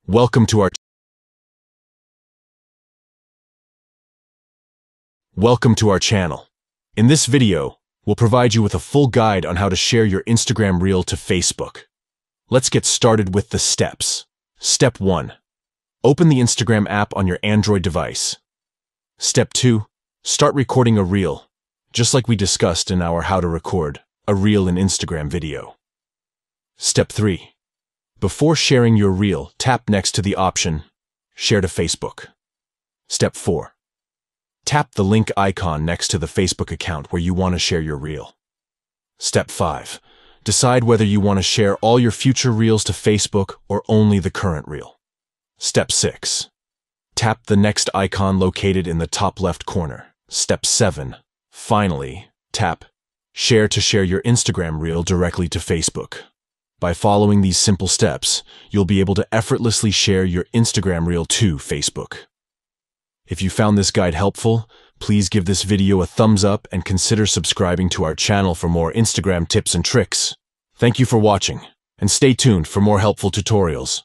Welcome to our channel. In this video, we'll provide you with a full guide on how to share your Instagram Reel to Facebook. Let's get started with the steps. Step 1. Open the Instagram app on your Android device. Step 2. Start recording a Reel, just like we discussed in our How to Record a Reel in Instagram video. Step 3. Before sharing your Reel, tap next to the option Share to Facebook. Step 4. Tap the link icon next to the Facebook account where you want to share your Reel. Step 5. Decide whether you want to share all your future Reels to Facebook or only the current Reel. Step 6. Tap the next icon located in the top left corner. Step 7. Finally, tap Share to share your Instagram Reel directly to Facebook. By following these simple steps, you'll be able to effortlessly share your Instagram Reel to Facebook. If you found this guide helpful, please give this video a thumbs up and consider subscribing to our channel for more Instagram tips and tricks. Thank you for watching, and stay tuned for more helpful tutorials.